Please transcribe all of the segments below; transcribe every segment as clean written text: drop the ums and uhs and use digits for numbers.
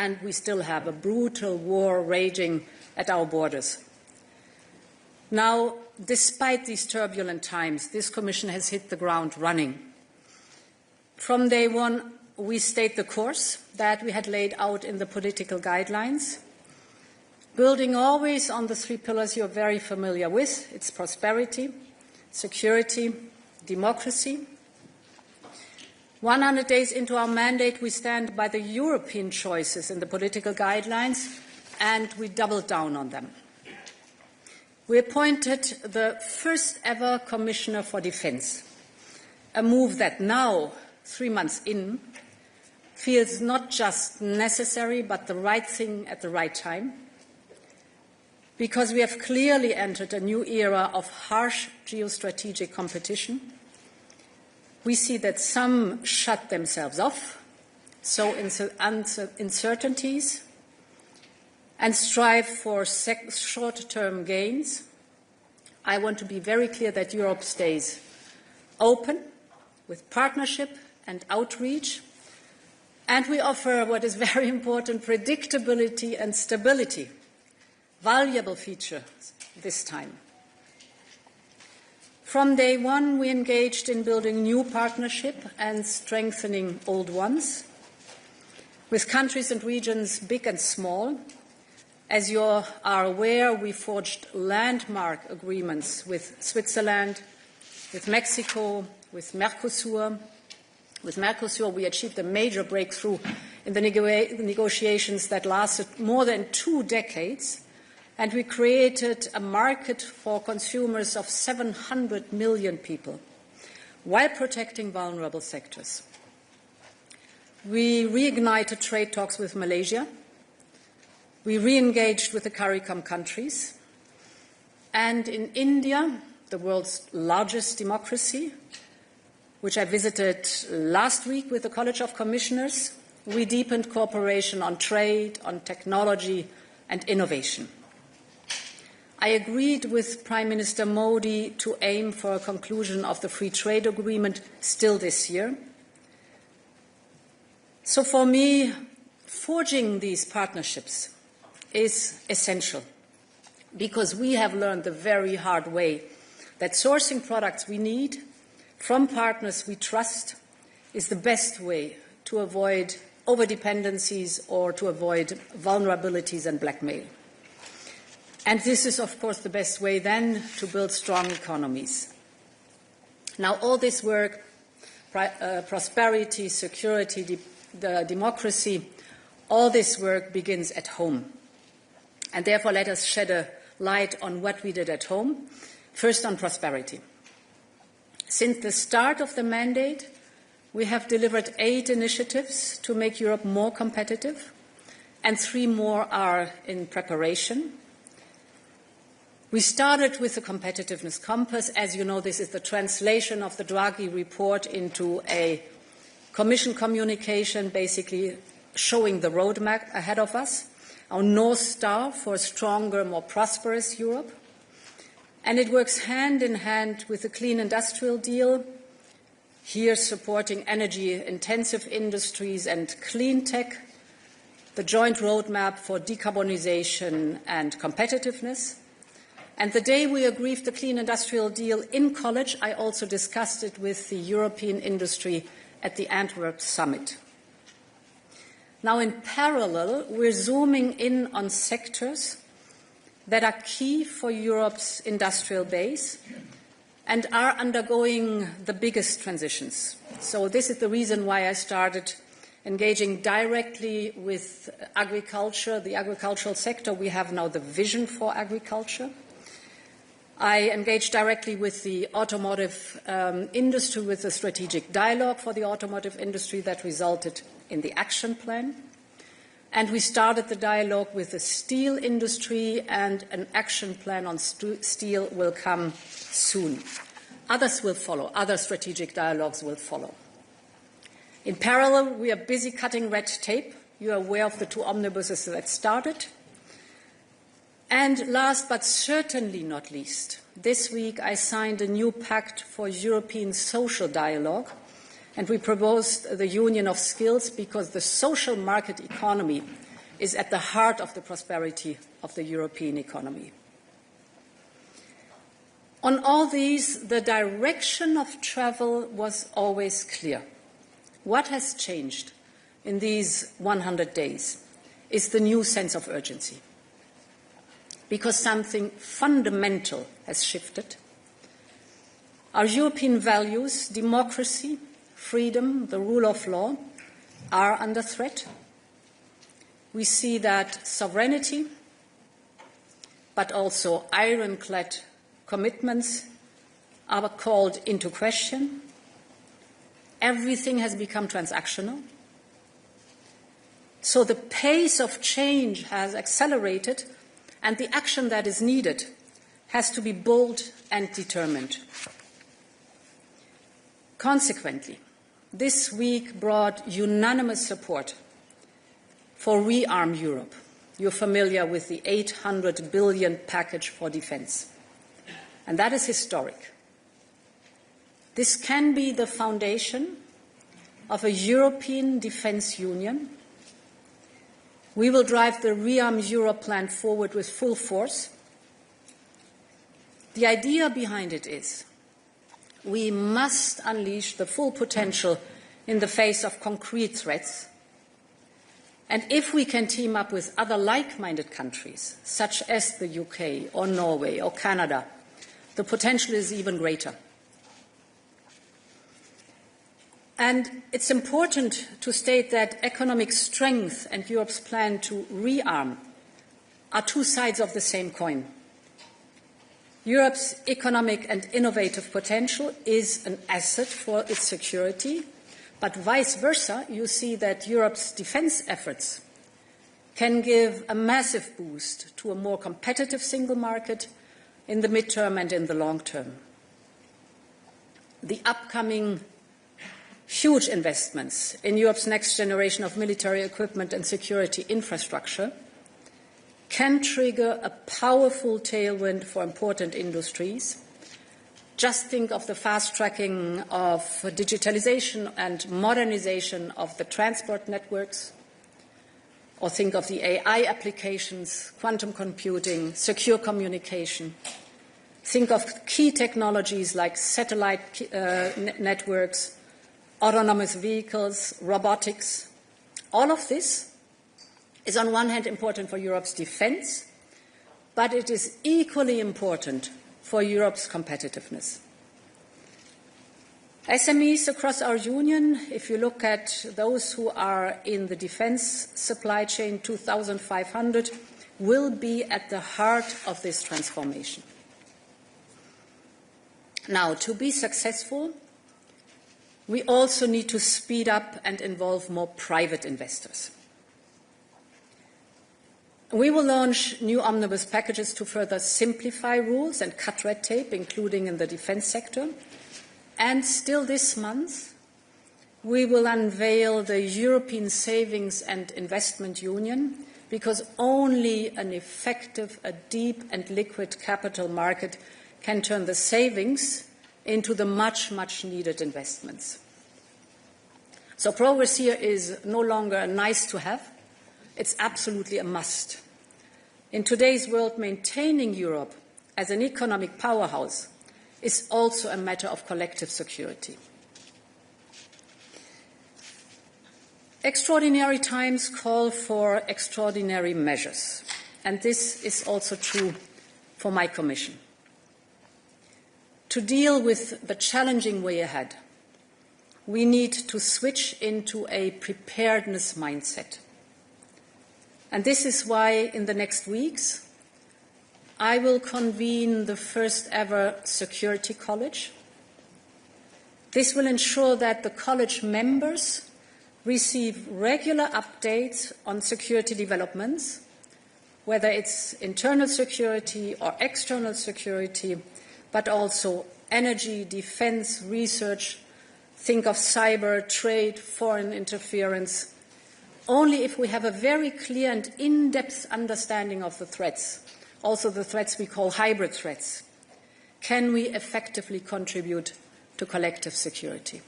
and we still have a brutal war raging at our borders. Now, despite these turbulent times, this Commission has hit the ground running. From day one, we stayed the course that we had laid out in the political guidelines, building always on the three pillars you're very familiar with. It's prosperity, security, democracy. 100 days into our mandate, we stand by the European choices in the political guidelines, and we doubled down on them. We appointed the first ever Commissioner for Defence, a move that now, 3 months in, feels not just necessary but the right thing at the right time, because we have clearly entered a new era of harsh geostrategic competition. We see that some shut themselves off, sow uncertainties, and strive for short-term gains. I want to be very clear that Europe stays open with partnership and outreach, and we offer what is very important, predictability and stability, valuable features this time. From day one, we engaged in building new partnership and strengthening old ones with countries and regions big and small. As you are aware, we forged landmark agreements with Switzerland, with Mexico, with Mercosur. With Mercosur, we achieved a major breakthrough in the negotiations that lasted more than 2 decades, and we created a market for consumers of 700 million people, while protecting vulnerable sectors. We reignited trade talks with Malaysia. We re-engaged with the CARICOM countries. And in India, the world's largest democracy, which I visited last week with the College of Commissioners, we deepened cooperation on trade, on technology and innovation. I agreed with Prime Minister Modi to aim for a conclusion of the free trade agreement still this year. So for me, forging these partnerships is essential, because we have learned the very hard way that sourcing products we need from partners we trust is the best way to avoid overdependencies or to avoid vulnerabilities and blackmail. And this is, of course, the best way then to build strong economies. Now, all this work, prosperity, security, democracy, all this work begins at home. And therefore, let us shed a light on what we did at home. First, on prosperity. Since the start of the mandate, we have delivered 8 initiatives to make Europe more competitive, and 3 more are in preparation. We started with the competitiveness compass. As you know, this is the translation of the Draghi report into a Commission communication, basically showing the roadmap ahead of us, our North Star for a stronger, more prosperous Europe. And it works hand in hand with the Clean Industrial Deal, here supporting energy-intensive industries and clean tech, the joint roadmap for decarbonisation and competitiveness. And the day we agreed the Clean Industrial Deal in College, I also discussed it with the European industry at the Antwerp Summit. Now, in parallel, we're zooming in on sectors that are key for Europe's industrial base and are undergoing the biggest transitions. So this is the reason why I started engaging directly with agriculture, the agricultural sector. We have now the vision for agriculture. I engaged directly with the automotive industry with a strategic dialogue for the automotive industry that resulted in the action plan. And we started the dialogue with the steel industry, and an action plan on steel will come soon. Others will follow. Other strategic dialogues will follow. In parallel, we are busy cutting red tape. You are aware of the 2 omnibuses that started. And last but certainly not least, this week I signed a new pact for European social dialogue, and we proposed the union of skills, because the social market economy is at the heart of the prosperity of the European economy. On all these, the direction of travel was always clear. What has changed in these 100 days is the new sense of urgency, because something fundamental has shifted. Our European values, democracy, freedom, the rule of law, are under threat. We see that sovereignty, but also ironclad commitments are called into question. Everything has become transactional. So the pace of change has accelerated, and the action that is needed has to be bold and determined. Consequently, this week brought unanimous support for Rearm Europe. You're familiar with the 800 billion package for defence. And that is historic. This can be the foundation of a European defence union. We will drive the Rearm Europe plan forward with full force. The idea behind it is we must unleash the full potential in the face of concrete threats. And if we can team up with other like-minded countries, such as the UK or Norway or Canada, the potential is even greater. And it's important to state that economic strength and Europe's plan to rearm are two sides of the same coin. Europe's economic and innovative potential is an asset for its security, but vice versa, you see that Europe's defence efforts can give a massive boost to a more competitive single market in the midterm and in the long term. The upcoming huge investments in Europe's next generation of military equipment and security infrastructure can trigger a powerful tailwind for important industries. Just think of the fast-tracking of digitalization and modernization of the transport networks, or think of the AI applications, quantum computing, secure communication. Think of key technologies like satellite networks, autonomous vehicles, robotics. All of this is on one hand important for Europe's defence, but it is equally important for Europe's competitiveness. SMEs across our union, if you look at those who are in the defence supply chain, 2,500, will be at the heart of this transformation. Now, to be successful, we also need to speed up and involve more private investors. We will launch new omnibus packages to further simplify rules and cut red tape, including in the defence sector. And still this month, we will unveil the European Savings and Investment Union, because only an effective, a deep and liquid capital market can turn the savings into the much, much needed investments. So progress here is no longer a nice to have. It's absolutely a must. In today's world, maintaining Europe as an economic powerhouse is also a matter of collective security. Extraordinary times call for extraordinary measures, and this is also true for my Commission. To deal with the challenging way ahead, we need to switch into a preparedness mindset. And this is why in the next weeks I will convene the first ever Security College. This will ensure that the college members receive regular updates on security developments, whether it's internal security or external security, but also energy, defence, research. Think of cyber, trade, foreign interference. Only if we have a very clear and in-depth understanding of the threats, also the threats we call hybrid threats, can we effectively contribute to collective security.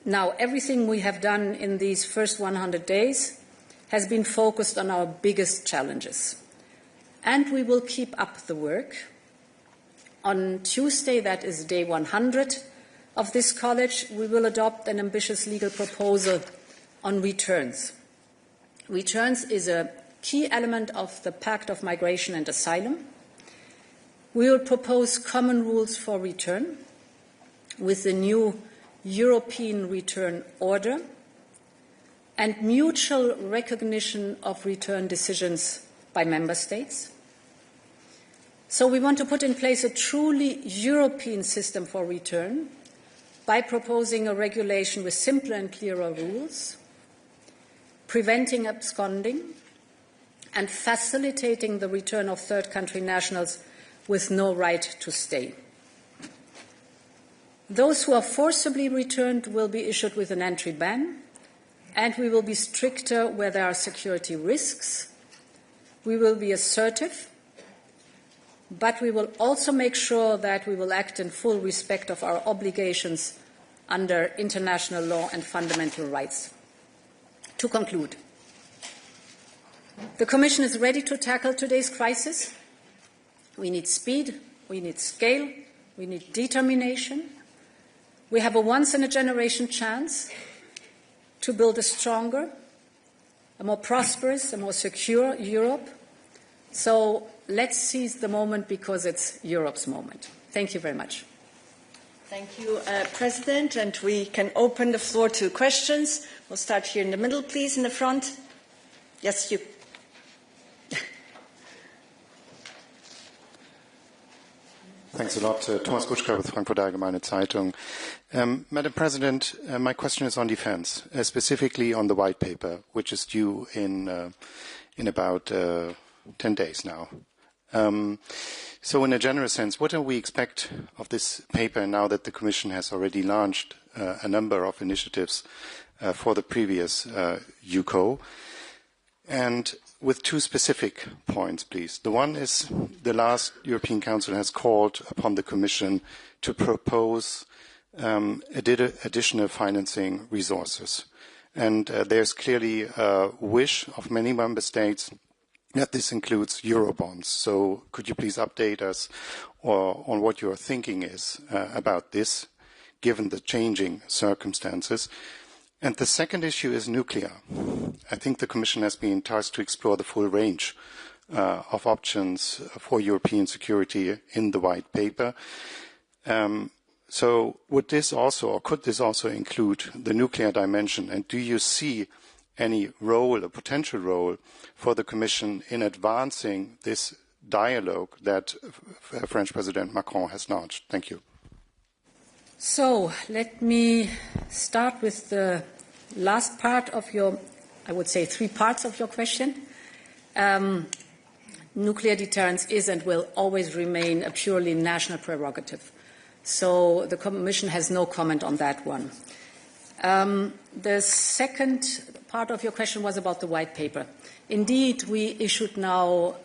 Now, everything we have done in these first 100 days has been focused on our biggest challenges. And we will keep up the work. On Tuesday, that is day 100 of this college, we will adopt an ambitious legal proposal on returns. Returns is a key element of the Pact of Migration and Asylum. We will propose common rules for return with the new European return order and mutual recognition of return decisions by member states. So we want to put in place a truly European system for return by proposing a regulation with simpler and clearer rules, preventing absconding, and facilitating the return of third country nationals with no right to stay. Those who are forcibly returned will be issued with an entry ban, and we will be stricter where there are security risks. We will be assertive, but we will also make sure that we will act in full respect of our obligations under international law and fundamental rights. To conclude, the Commission is ready to tackle today's crisis. We need speed, we need scale, we need determination. We have a once-in-a-generation chance to build a stronger, a more prosperous, a more secure Europe. So let's seize the moment because it's Europe's moment. Thank you very much. Thank you, President. And we can open the floor to questions. We'll start here in the middle, please, in the front. Yes, you. Thanks a lot. Thomas Butschka with Frankfurt Allgemeine Zeitung. Madam President, my question is on defense, specifically on the white paper, which is due in about 10 days now. So in a general sense, what do we expect of this paper now that the Commission has already launched a number of initiatives for the previous UCO? And with two specific points, please. The one is the last European Council has called upon the Commission to propose additional financing resources. And there's clearly a wish of many member states that this includes Eurobonds. So could you please update us on what your thinking is about this, given the changing circumstances? And the second issue is nuclear. I think the Commission has been tasked to explore the full range of options for European security in the white paper. So would this also, or could this also include the nuclear dimension? And do you see any role, a potential role, for the Commission in advancing this dialogue that French President Macron has launched? Thank you. So let me start with the last part of your, I would say 3 parts of your question. Nuclear deterrence is and will always remain a purely national prerogative. So the Commission has no comment on that one. The second part of your question was about the white paper. Indeed, we issued now,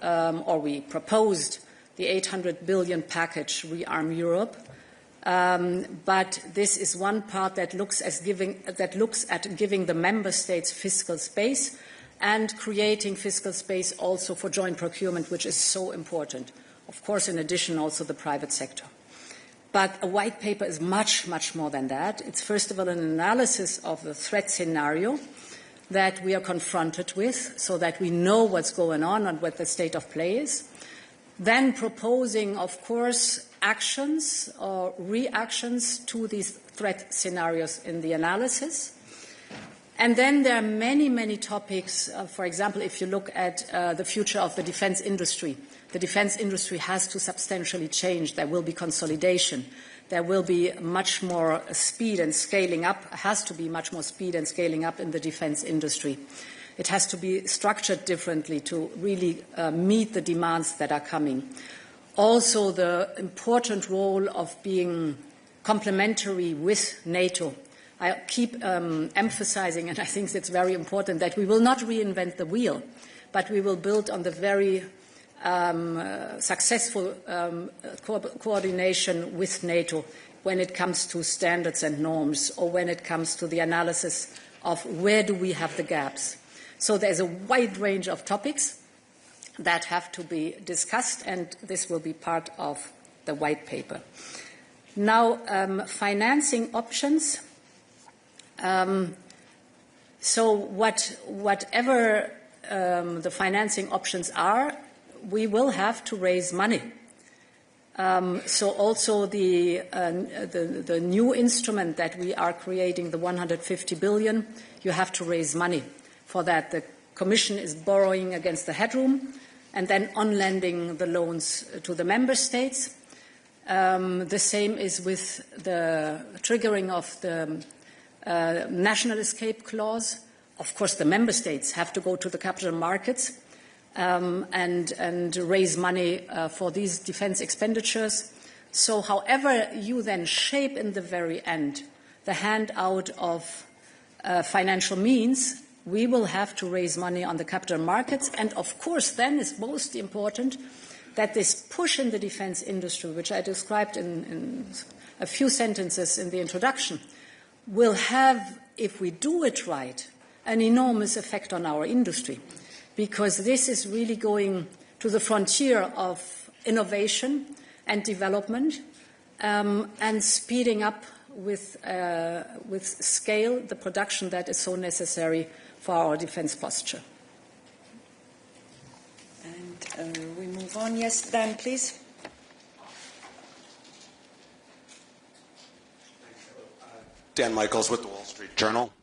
or we proposed the 800 billion package, Rearm Europe. But this is one part that looks at giving the member states fiscal space and creating fiscal space also for joint procurement, which is so important. Of course, in addition, also the private sector. But a white paper is much, much more than that. It's first of all an analysis of the threat scenario that we are confronted with so that we know what's going on and what the state of play is. Then proposing, of course, actions or reactions to these threat scenarios in the analysis. And then there are many, many topics. For example, if you look at the future of the defense industry, the defense industry has to substantially change. There will be consolidation. There will be much more speed and scaling up, has to be much more speed and scaling up in the defense industry. It has to be structured differently to really meet the demands that are coming. Also, the important role of being complementary with NATO. I keep emphasizing, and I think it's very important, that we will not reinvent the wheel, but we will build on the very successful coordination with NATO when it comes to standards and norms, or when it comes to the analysis of where do we have the gaps. So there's a wide range of topics that have to be discussed, and this will be part of the white paper. Now, financing options. So whatever the financing options are, we will have to raise money. So also the new instrument that we are creating, the 150 billion, you have to raise money for that. The Commission is borrowing against the headroom and then on-lending the loans to the member states. The same is with the triggering of the national escape clause. Of course, the member states have to go to the capital markets and raise money for these defense expenditures. So however you then shape in the very end the handout of financial means, we will have to raise money on the capital markets. And of course, then is most important that this push in the defense industry, which I described in a few sentences in the introduction, will have, if we do it right, an enormous effect on our industry, because this is really going to the frontier of innovation and development and speeding up with scale the production that is so necessary for our defense posture. And we move on. Yes, Dan, please. Dan Michaels with the Wall Street Journal.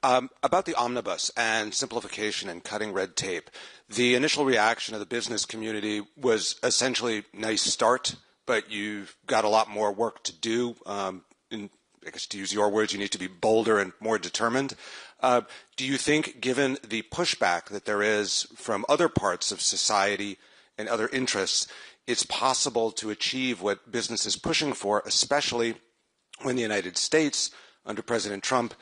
About the omnibus and simplification and cutting red tape, the initial reaction of the business community was essentially nice start, but you've got a lot more work to do. I guess to use your words, you need to be bolder and more determined. Do you think, given the pushback that there is from other parts of society and other interests, it's possible to achieve what business is pushing for, especially when the United States, under President Trump,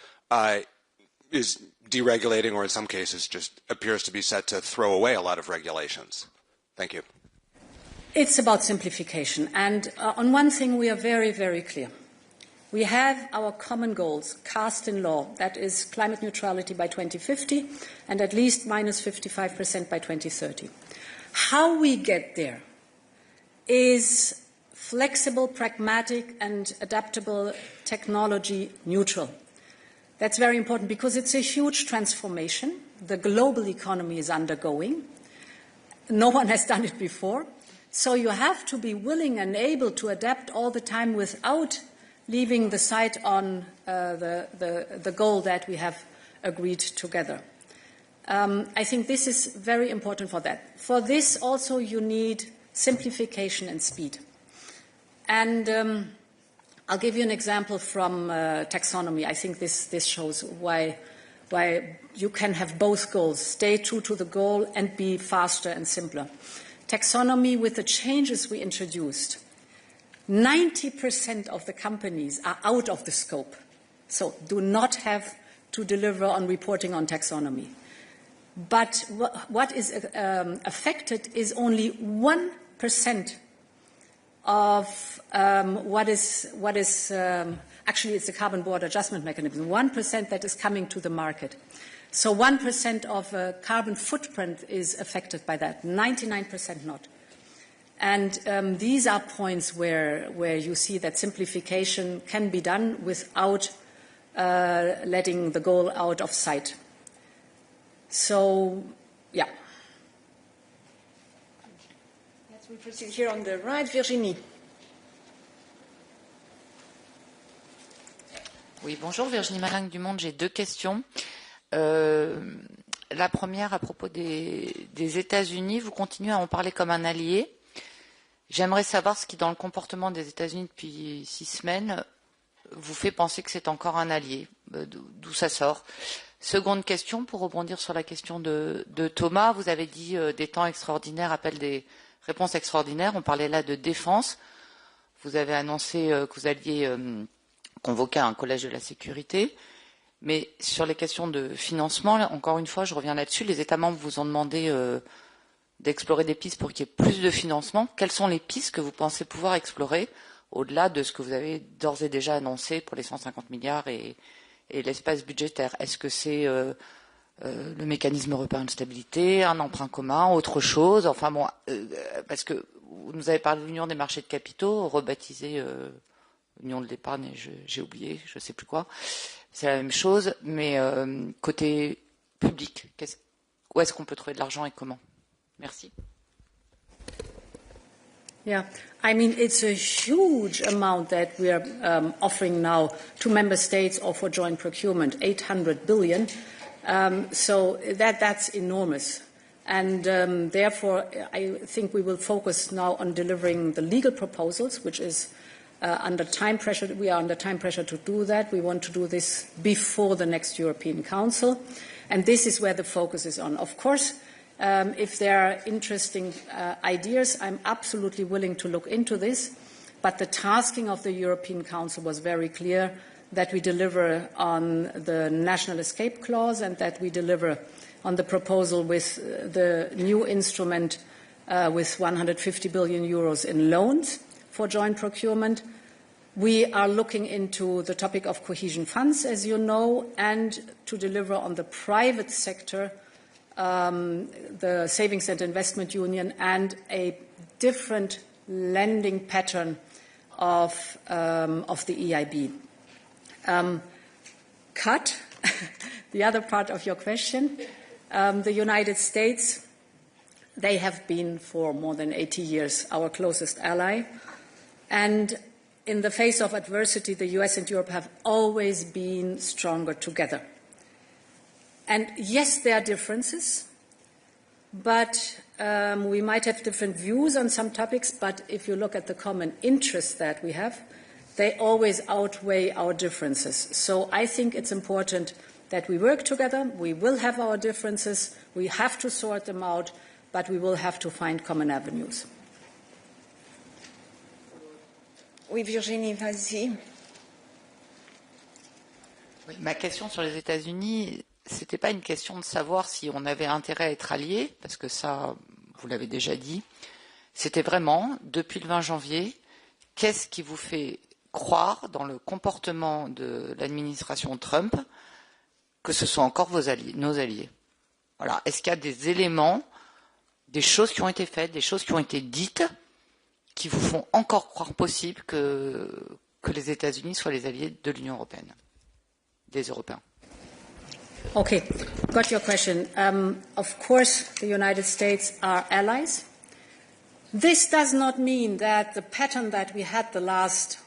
is deregulating, or in some cases just appears to be set to throw away a lot of regulations? Thank you. It's about simplification. And on one thing we are very, very clear. We have our common goals cast in law, that is climate neutrality by 2050 and at least minus 55% by 2030. How we get there is flexible, pragmatic and adaptable, technology neutral. That's very important because it's a huge transformation. The global economy is undergoing. No one has done it before. So you have to be willing and able to adapt all the time without leaving the sight on the goal that we have agreed together. I think this is very important for that. For this also you need simplification and speed. And I'll give you an example from taxonomy. I think this shows why you can have both goals, stay true to the goal and be faster and simpler. Taxonomy, with the changes we introduced, 90% of the companies are out of the scope, so do not have to deliver on reporting on taxonomy. But what is affected is only 1% of what is actually it's a carbon border adjustment mechanism, 1% that is coming to the market. So 1% of carbon footprint is affected by that, 99% not. And these are points where you see that simplification can be done without letting the goal out of sight. So, yeah. Let's we proceed here on the right. Virginie. Oui, bonjour, Virginie Malingue du Monde. J'ai deux questions. La première, à propos des États-Unis, vous continuez à en parler comme un allié. J'aimerais savoir ce qui, dans le comportement des États-Unis depuis 6 semaines, vous fait penser que c'est encore un allié, d'où ça sort. Seconde question, pour rebondir sur la question de Thomas, vous avez dit des temps extraordinaires appellent des réponses extraordinaires. On parlait là de défense. Vous avez annoncé que vous alliez convoquer un collège de la sécurité. Mais sur les questions de financement, là, encore une fois, je reviens là-dessus. Les États membres vous ont demandé d'explorer des pistes pour qu'il y ait plus de financement. Quelles sont les pistes que vous pensez pouvoir explorer au-delà de ce que vous avez d'ores et déjà annoncé pour les 150 milliards et l'espace budgétaire. Est-ce que c'est le mécanisme européen de stabilité, un emprunt commun, autre chose? Enfin bon, parce que vous nous avez parlé de l'union des marchés de capitaux, rebaptisée union de l'épargne, j'ai oublié, je ne sais plus quoi. C'est la même chose, mais côté public, où est-ce qu'on peut trouver de l'argent et comment? Merci. Yeah, I mean, it's a huge amount that we are offering now to member states or for joint procurement, 800 billion. So that's enormous. And therefore, I think we will focus now on delivering the legal proposals, which is under time pressure. We are under time pressure to do that. We want to do this before the next European Council. And this is where the focus is on. Of course, if there are interesting ideas, I'm absolutely willing to look into this. But the tasking of the European Council was very clear, that we deliver on the national escape clause and that we deliver on the proposal with the new instrument with 150 billion euros in loans for joint procurement. We are looking into the topic of cohesion funds, as you know, and to deliver on the private sector, the Savings and Investment Union, and a different lending pattern of the EIB. Cut, the other part of your question, the United States, they have been for more than 80 years our closest ally. And in the face of adversity, the US and Europe have always been stronger together. And yes, there are differences, but we might have different views on some topics, but if you look at the common interests that we have, they always outweigh our differences. So I think it's important that we work together. We will have our differences. We have to sort them out, but we will have to find common avenues. Oui, Virginie, vas-y. Oui, ma question sur les États-Unis, c'était pas une question de savoir si on avait intérêt à être alliés, parce que ça, vous l'avez déjà dit. C'était vraiment, depuis le 20 janvier, qu'est-ce qui vous fait croire dans le comportement de l'administration Trump que ce sont encore vos alliés, nos alliés? Voilà. Est-ce qu'il y a des éléments, des choses qui ont été faites, des choses qui ont été dites, qui vous font encore croire possible que les États-Unis soient les alliés de l'Union européenne, des Européens? Okay, got your question. Of course, the United States are allies. This does not mean that the pattern that we had the last,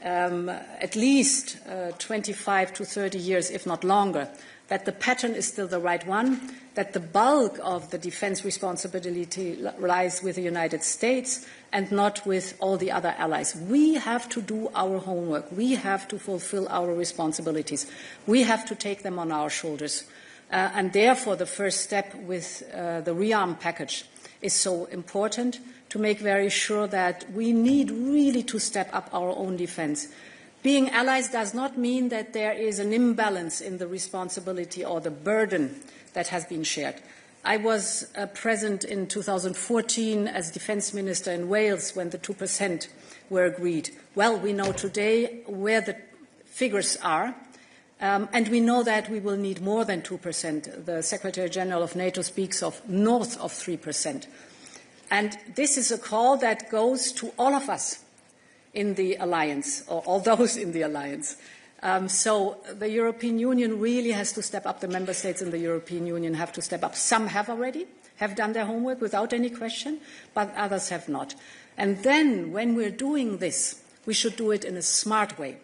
at least 25 to 30 years, if not longer, that the pattern is still the right one, that the bulk of the defense responsibility lies with the United States and not with all the other allies. We have to do our homework. We have to fulfill our responsibilities. We have to take them on our shoulders. And therefore, the first step with the rearm package is so important, to make very sure that we need really to step up our own defense. Being allies does not mean that there is an imbalance in the responsibility or the burden that has been shared. I was present in 2014 as Defence Minister in Wales when the 2% were agreed. Well, we know today where the figures are, and we know that we will need more than 2%. The Secretary General of NATO speaks of north of 3%. And this is a call that goes to all of us in the alliance, or all those in the alliance. So the European Union really has to step up. The member states in the European Union have to step up. Some have already, have done their homework without any question, but others have not. And then when we're doing this, we should do it in a smart way.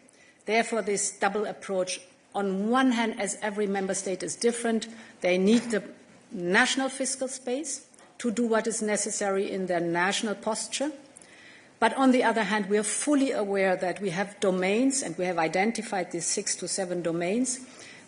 Therefore, this double approach, on one hand, as every member state is different, they need the national fiscal space to do what is necessary in their national posture. But on the other hand, we are fully aware that we have domains, and we have identified these 6 to 7 domains,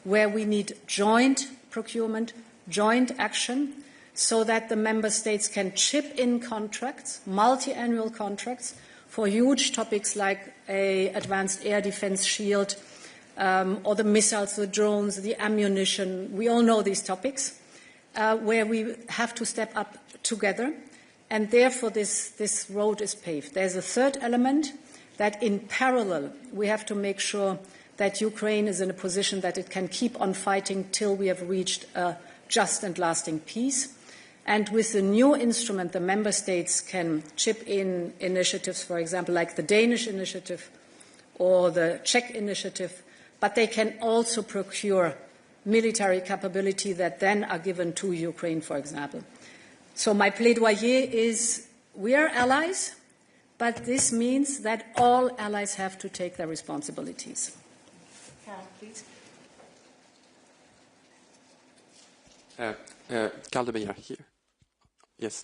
where we need joint procurement, joint action, so that the member states can chip in contracts, multi-annual contracts, for huge topics like an advanced air defense shield, or the missiles, the drones, the ammunition. We all know these topics, where we have to step up together and therefore this road is paved. There's a third element, that in parallel we have to make sure that Ukraine is in a position that it can keep on fighting till we have reached a just and lasting peace. And with the new instrument, the member states can chip in initiatives, for example, like the Danish initiative or the Czech initiative, but they can also procure military capability that then are given to Ukraine, for example. So my plaidoyer is, we are allies, but this means that all allies have to take their responsibilities. Carl, please. Carl de Beyer here. Yes,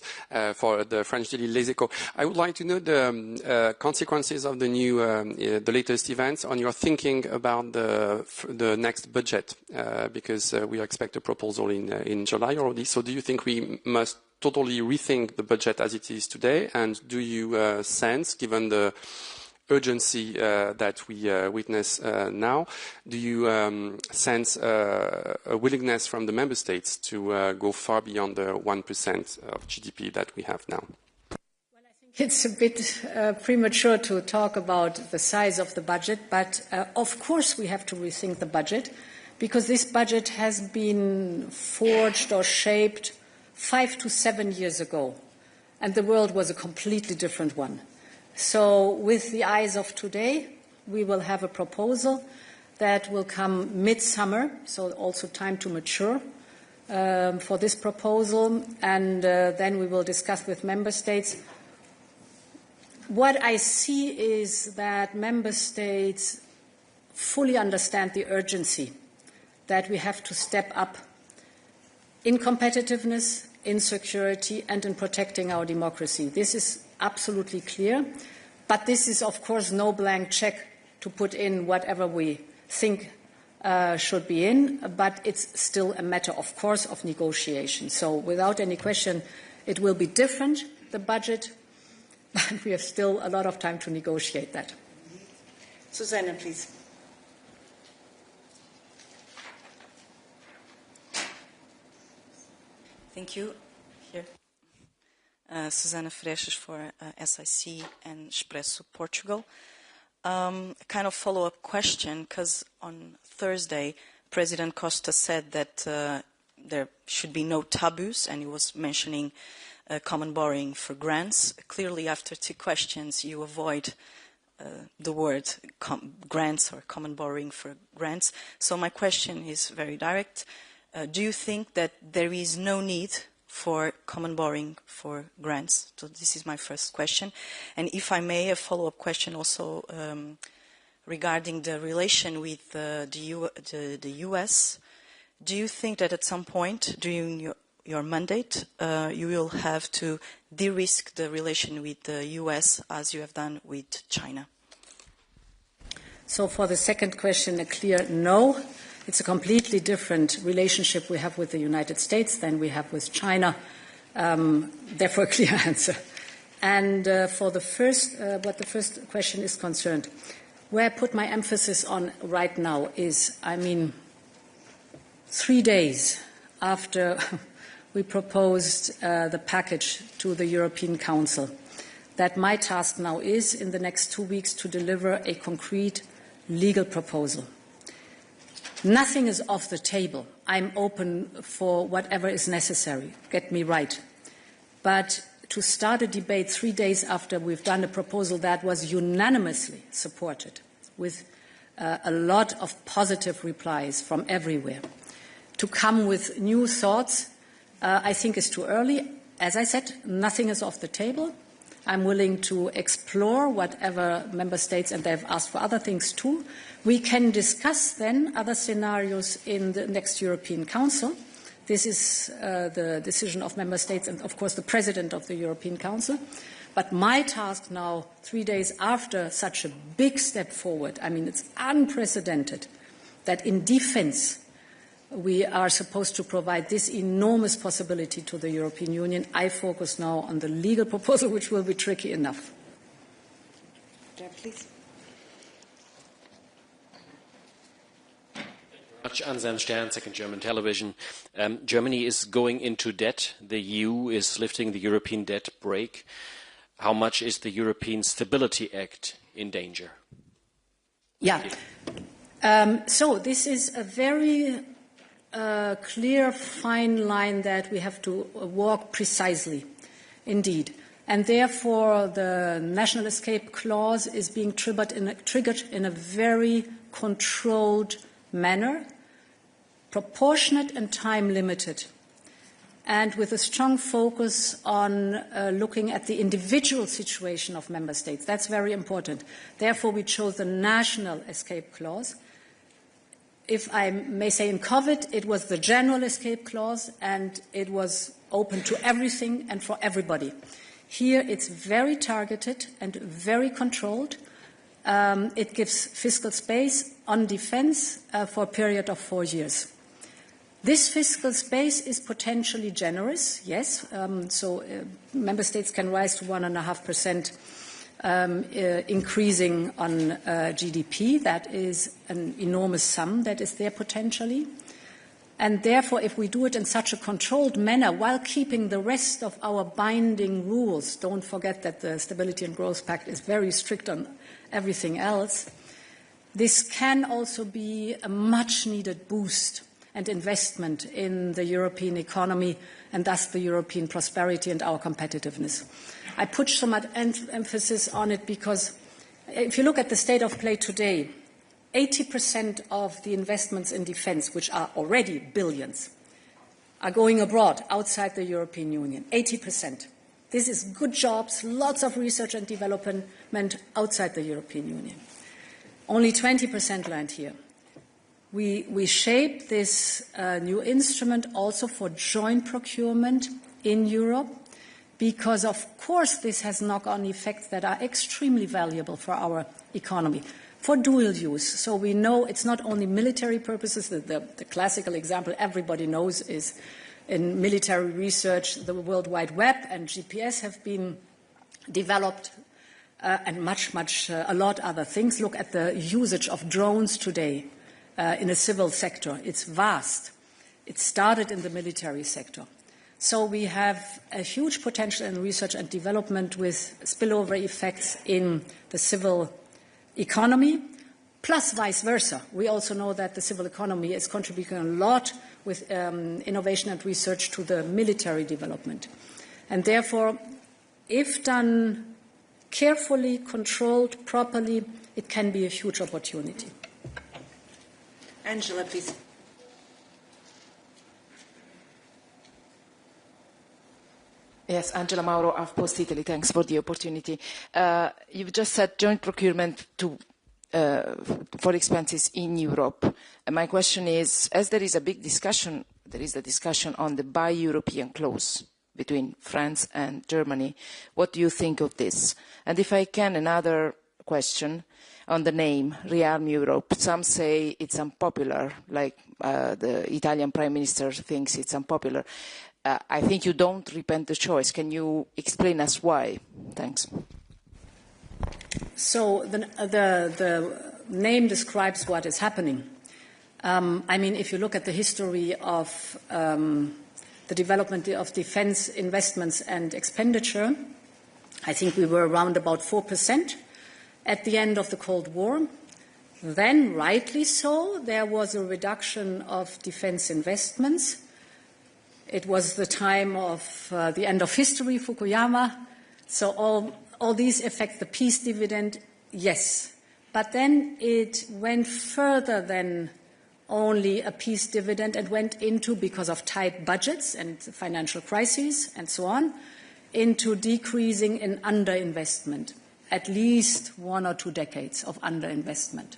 for the French daily Les Echos. I would like to know the consequences of the new, the latest events on your thinking about the next budget, because we expect a proposal in July already. So do you think we must totally rethink the budget as it is today? And do you sense, given the urgency that we witness now, do you sense a willingness from the member states to go far beyond the 1% of GDP that we have now? Well, I think it's a bit premature to talk about the size of the budget, but of course we have to rethink the budget, because this budget has been forged or shaped 5 to 7 years ago, and the world was a completely different one. So with the eyes of today, we will have a proposal that will come mid-summer, so also time to mature for this proposal, and then we will discuss with member states. What I see is that member states fully understand the urgency that we have to step up in competitiveness, in security, and in protecting our democracy. This is absolutely clear, but this is, of course, no blank check to put in whatever we think should be in, but it's still a matter, of course, of negotiation. So without any question, it will be different, the budget, but we have still a lot of time to negotiate that. Susanna, please. Thank you. Here. Susana Freixas for SIC and Expresso Portugal. A kind of follow-up question, because on Thursday, President Costa said that there should be no taboos, and he was mentioning common borrowing for grants. Clearly, after 2 questions, you avoid the word grants or common borrowing for grants. So my question is very direct. Do you think that there is no need for common borrowing for grants? So this is my first question. And if I may, a follow-up question also regarding the relation with the US. Do you think that at some point during your mandate you will have to de-risk the relation with the US as you have done with China? So for the second question, a clear no. It's a completely different relationship we have with the United States than we have with China. Therefore, a clear answer. And for the first, what the first question is concerned, where I put my emphasis on right now is, 3 days after we proposed the package to the European Council, that my task now is, in the next 2 weeks, to deliver a concrete legal proposal. Nothing is off the table. I'm open for whatever is necessary. Get me right. But to start a debate 3 days after we've done a proposal that was unanimously supported, with a lot of positive replies from everywhere, to come with new thoughts, I think is too early. As I said, nothing is off the table. I'm willing to explore whatever member states, and they've asked for other things too. We can discuss then other scenarios in the next European Council. This is the decision of member states and, of course, the president of the European Council. But my task now, 3 days after such a big step forward, it's unprecedented that in defense we are supposed to provide this enormous possibility to the European Union. I focus now on the legal proposal, which will be tricky enough. Please. Much Anselm Stern, Second German Television. Germany is going into debt. The EU is lifting the European debt brake. How much is the European Stability Act in danger? Yeah. So this is a very clear, fine line that we have to walk precisely, indeed. And therefore, the national escape clause is being triggered in a very controlled manner, proportionate and time-limited, and with a strong focus on looking at the individual situation of member states. That's very important. Therefore, we chose the national escape clause. If I may say, in COVID, it was the general escape clause, and it was open to everything and for everybody. Here, it's very targeted and very controlled. It gives fiscal space on defence for a period of 4 years. This fiscal space is potentially generous, yes. Member states can rise to 1.5%, increasing on GDP. That is an enormous sum that is there potentially. And therefore, if we do it in such a controlled manner while keeping the rest of our binding rules, don't forget that the Stability and Growth Pact is very strict on everything else, this can also be a much-needed boost and investment in the European economy and thus the European prosperity and our competitiveness. I put so much emphasis on it because if you look at the state of play today, 80% of the investments in defence, which are already billions, are going abroad, outside the European Union. 80%. This is good jobs, lots of research and development outside the European Union. Only 20% land here. We shape this new instrument also for joint procurement in Europe because, of course, this has knock-on effects that are extremely valuable for our economy, for dual use. So we know it's not only military purposes. The classical example everybody knows is in military research, the World Wide Web and GPS have been developed and a lot other things. Look at the usage of drones today. In the civil sector. It's vast. It started in the military sector. So we have a huge potential in research and development with spillover effects in the civil economy, plus vice versa. We also know that the civil economy is contributing a lot with innovation and research to the military development. And therefore, if done carefully, controlled, properly, it can be a huge opportunity. Angela, please. Yes, Angela Mauro of Post Italy. Thanks for the opportunity. You've just said joint procurement for expenses in Europe. And my question is, as there is a big discussion, there is a discussion on the Buy European clause between France and Germany. What do you think of this? And if I can, another question on the name, Rearm Europe. Some say it's unpopular, like the Italian Prime Minister thinks it's unpopular. I think you don't repent the choice. Can you explain us why? Thanks. So the name describes what is happening. I mean, if you look at the history of the development of defense investments and expenditure, I think we were around about 4%. At the end of the Cold War. Then, rightly so, there was a reduction of defense investments. It was the time of the end of history, Fukuyama. So all these affect the peace dividend, yes. But then it went further than only a peace dividend and went into, because of tight budgets and financial crises and so on, into decreasing in underinvestment. At least 1 or 2 decades of underinvestment.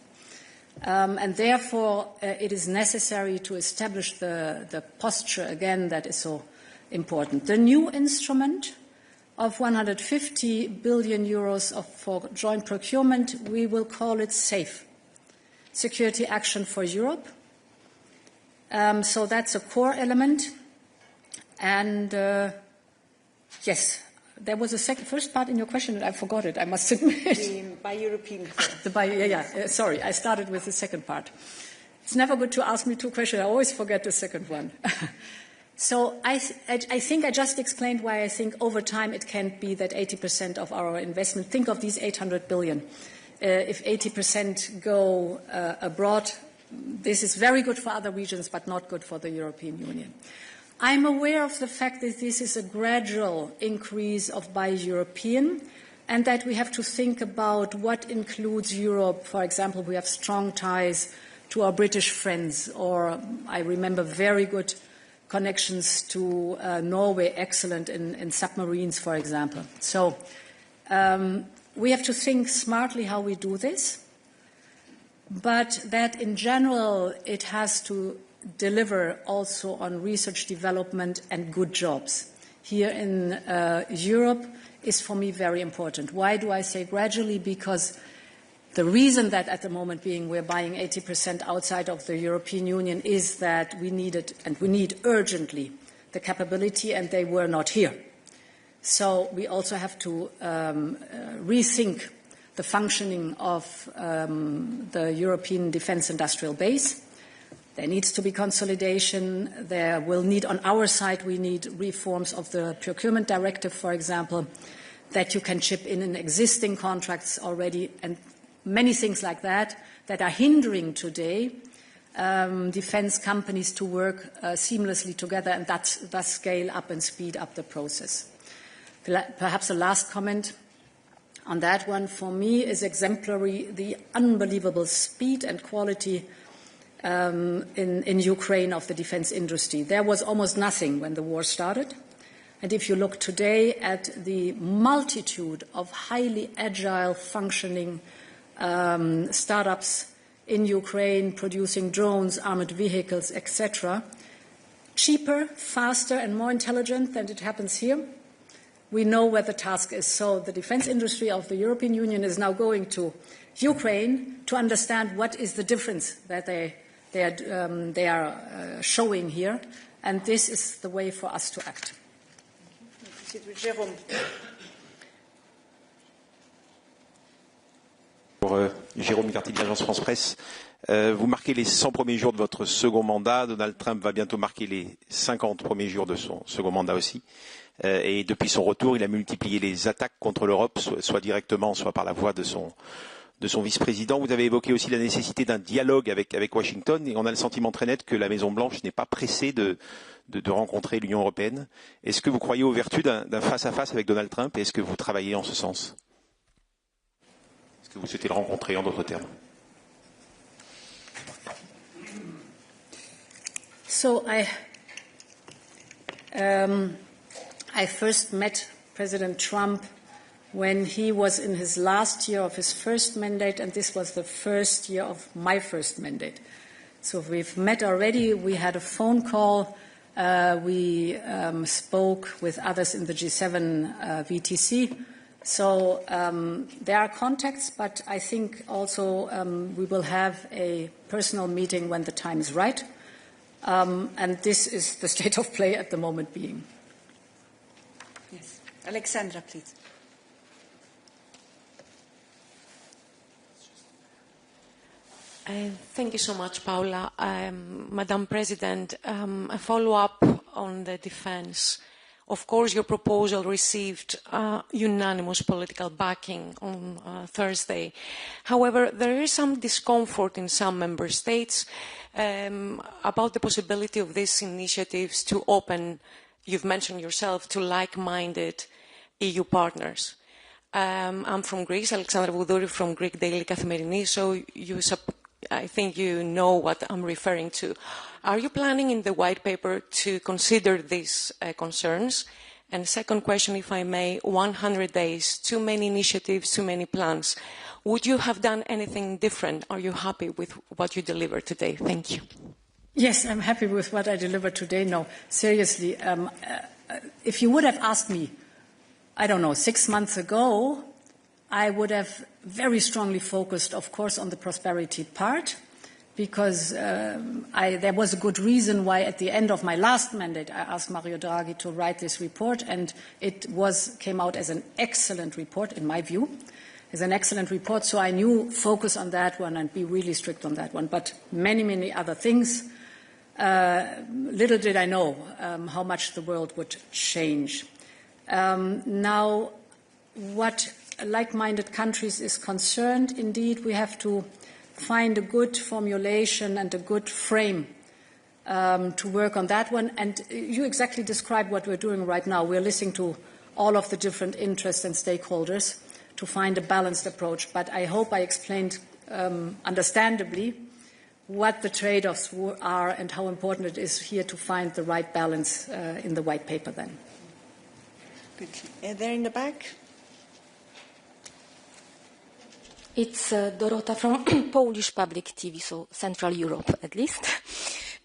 And therefore, it is necessary to establish the posture again that is so important. The new instrument of 150 billion euros for joint procurement, we will call it SAFE, Security Action for Europe. So that's a core element. And yes, there was a first part in your question, and I forgot it, I must admit. By European. Sorry, I started with the second part. It's never good to ask me two questions. I always forget the second one. So I think I just explained why I think over time it can't be that 80% of our investment, think of these 800 billion. If 80% go abroad, this is very good for other regions, but not good for the European Union. I'm aware of the fact that this is a gradual increase of buy European, and that we have to think about what includes Europe. For example, we have strong ties to our British friends, or I remember very good connections to Norway, excellent in submarines, for example. So we have to think smartly how we do this, but that in general it has to deliver also on research development and good jobs. Here in Europe is for me very important. Why do I say gradually? Because the reason that at the moment being we're buying 80% outside of the European Union is that we needed, and we need urgently, the capability, and they were not here. So we also have to rethink the functioning of the European defence industrial base. There needs to be consolidation. There will need, on our side, we need reforms of the procurement directive, for example, that you can chip in existing contracts already, and many things like that that are hindering today defence companies to work seamlessly together and thus scale up and speed up the process. Perhaps a last comment on that one for me is exemplary, the unbelievable speed and quality in Ukraine of the defence industry. There was almost nothing when the war started. And if you look today at the multitude of highly agile functioning startups in Ukraine producing drones, armored vehicles, etc., cheaper, faster and more intelligent than it happens here, we know where the task is. So the defence industry of the European Union is now going to Ukraine to understand what is the difference that they are showing here, and this is the way for us to act. Jérôme Cartier de l'agence France Presse. Vous marquez les 100 premiers jours de votre second mandat. Donald Trump va bientôt marquer les 50 premiers jours de son second mandat aussi. Et depuis son retour, il a multiplié les attaques contre l'Europe, soit directement, soit par la voix de son vice-président. Vous avez évoqué aussi la nécessité d'un dialogue avec Washington, et on a le sentiment très net que la Maison-Blanche n'est pas pressée de rencontrer l'Union européenne. Est-ce que vous croyez aux vertus d'un face-à-face avec Donald Trump, et est-ce que vous travaillez en ce sens? Est-ce que vous souhaitez le rencontrer, en d'autres termes? So I first met President Trump when he was in his last year of his first mandate, and this was the first year of my first mandate. So we've met already. We had a phone call. We spoke with others in the G7 VTC. So there are contacts, but I think also we will have a personal meeting when the time is right. And this is the state of play at the moment being. Yes. Alexandra, please. Thank you so much, Paula. Madam President, a follow-up on the defence. Of course, your proposal received unanimous political backing on Thursday. However, there is some discomfort in some member states about the possibility of these initiatives to open, you've mentioned yourself, to like-minded EU partners. I'm from Greece, Alexandra Voudouri from Greek Daily Kathimerini, so I think you know what I'm referring to. Are you planning in the white paper to consider these concerns? And second question, if I may, 100 days, too many initiatives, too many plans. Would you have done anything different? Are you happy with what you delivered today? Thank you. Yes, I'm happy with what I delivered today. No, seriously, if you would have asked me, I don't know, 6 months ago, I would have very strongly focused, of course, on the prosperity part, because there was a good reason why at the end of my last mandate I asked Mario Draghi to write this report, and it came out as an excellent report in my view. is an excellent report, so I knew focus on that one and be really strict on that one. But many, many other things, little did I know how much the world would change. Now, what like-minded countries is concerned, indeed, we have to find a good formulation and a good frame to work on that one. And you exactly described what we're doing right now. We're listening to all of the different interests and stakeholders to find a balanced approach. But I hope I explained understandably what the trade-offs are and how important it is here to find the right balance in the white paper then. Good. There in the back. It's Dorota from Polish Public TV, so Central Europe at least.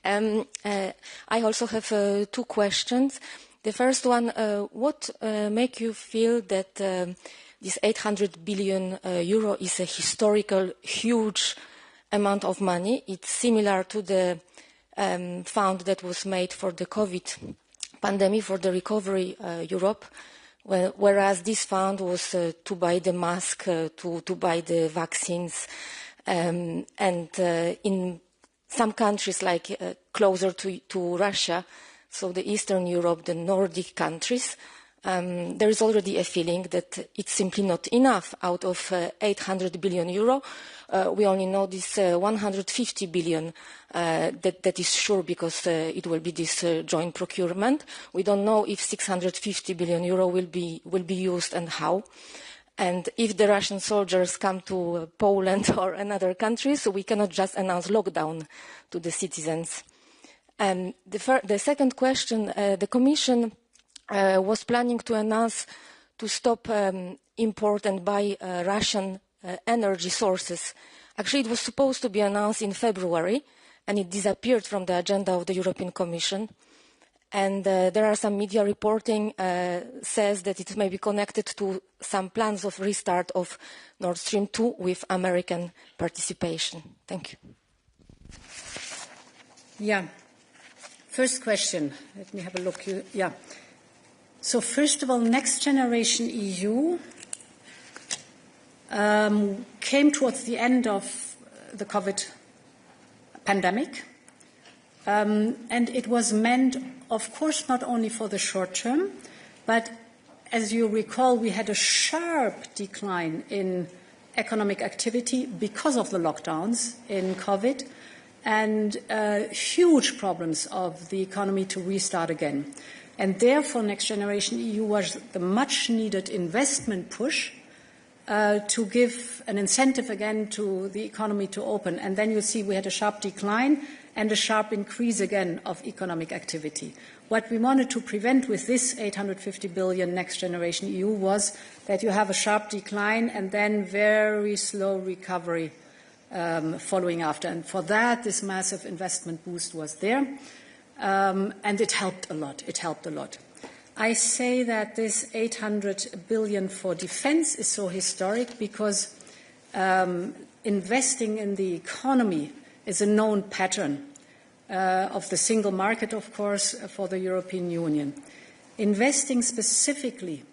I also have two questions. The first one, what makes you feel that this 800 billion euro is a historical, huge amount of money? It's similar to the fund that was made for the COVID pandemic, for the recovery Europe, whereas this fund was to buy the mask, to buy the vaccines, and in some countries like closer to Russia, so the Eastern Europe, the Nordic countries, there is already a feeling that it's simply not enough. Out of 800 billion euro, we only know this 150 billion that is sure because it will be this joint procurement. We don't know if 650 billion euro will be used and how. And if the Russian soldiers come to Poland or another country, so we cannot just announce lockdown to the citizens. And the second question, the Commission was planning to announce to stop import and buy Russian energy sources. Actually, it was supposed to be announced in February, and it disappeared from the agenda of the European Commission. And there are some media reporting says that it may be connected to some plans of restart of Nord Stream 2 with American participation. Thank you. Yeah. First question. Let me have a look. Yeah. So first of all, Next Generation EU came towards the end of the COVID pandemic. And it was meant, of course, not only for the short term, but as you recall, we had a sharp decline in economic activity because of the lockdowns in COVID and huge problems of the economy to restart again. And therefore, Next Generation EU was the much-needed investment push to give an incentive again to the economy to open. And then you see we had a sharp decline and a sharp increase again of economic activity. What we wanted to prevent with this 850 billion Next Generation EU was that you have a sharp decline and then very slow recovery following after. And for that, this massive investment boost was there. And it helped a lot. It helped a lot. I say that this 800 billion for defense is so historic because investing in the economy is a known pattern of the single market, of course, for the European Union. Investing specifically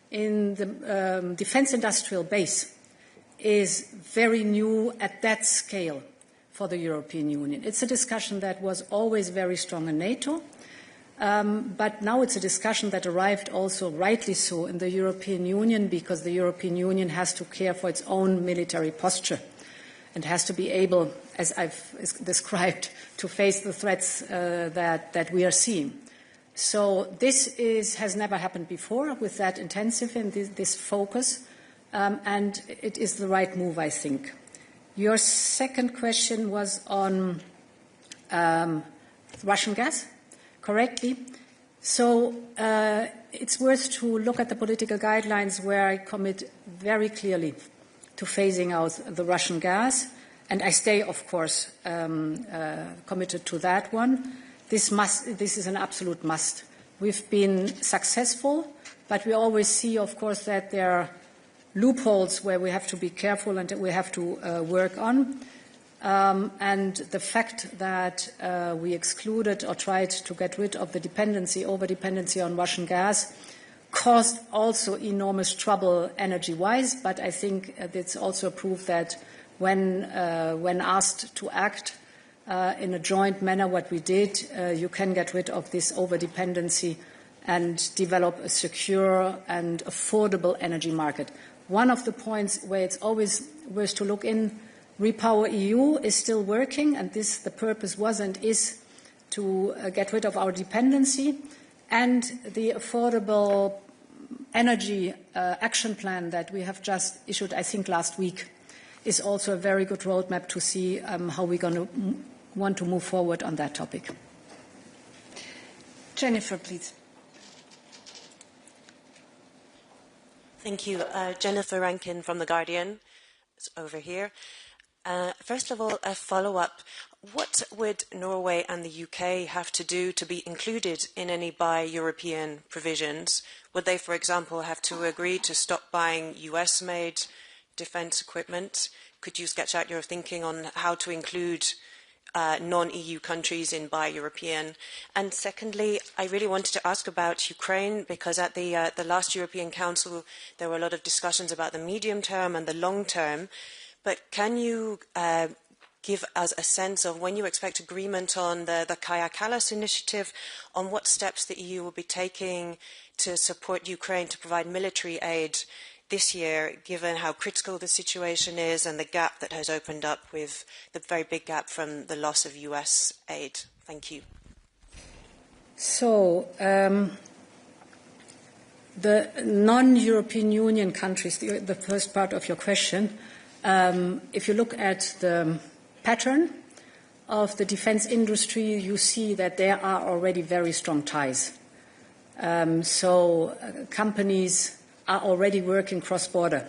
in the defense industrial base is very new at that scale for the European Union. It's a discussion that was always very strong in NATO, but now it's a discussion that arrived also, rightly so, in the European Union because the European Union has to care for its own military posture and has to be able, as I've described, to face the threats that we are seeing. So this has never happened before with that intensive and this focus, and it is the right move, I think. Your second question was on Russian gas, correctly. So it's worth to look at the political guidelines where I commit very clearly to phasing out the Russian gas, and I stay, of course, committed to that one. This is an absolute must. We've been successful, but we always see, of course, that there are loopholes where we have to be careful and we have to work on. And the fact that we excluded or tried to get rid of the over-dependency on Russian gas caused also enormous trouble energy-wise, but I think it's also a proof that when asked to act in a joint manner, what we did, you can get rid of this over-dependency and develop a secure and affordable energy market. One of the points where it's always worth to look in, Repower EU is still working, and the purpose was and is to get rid of our dependency, and the affordable energy action plan that we have just issued, I think, last week, is also a very good roadmap to see how we're going to want to move forward on that topic. Jennifer, please. Thank you. Jennifer Rankin from The Guardian. It's over here. First of all, a follow-up. What would Norway and the UK have to do to be included in any Buy-European provisions? Would they, for example, have to agree to stop buying US-made defence equipment? Could you sketch out your thinking on how to include non-EU countries in Buy-European? And secondly, I really wanted to ask about Ukraine, because at the last European Council there were a lot of discussions about the medium term and the long term. But can you give us a sense of when you expect agreement on the Kaja Kallas initiative, on what steps the EU will be taking to support Ukraine to provide military aid this year, given how critical the situation is and the gap that has opened up with the very big gap from the loss of US aid? Thank you. So, the non-European Union countries, the first part of your question, if you look at the pattern of the defense industry, you see that there are already very strong ties. So companies are already working cross-border.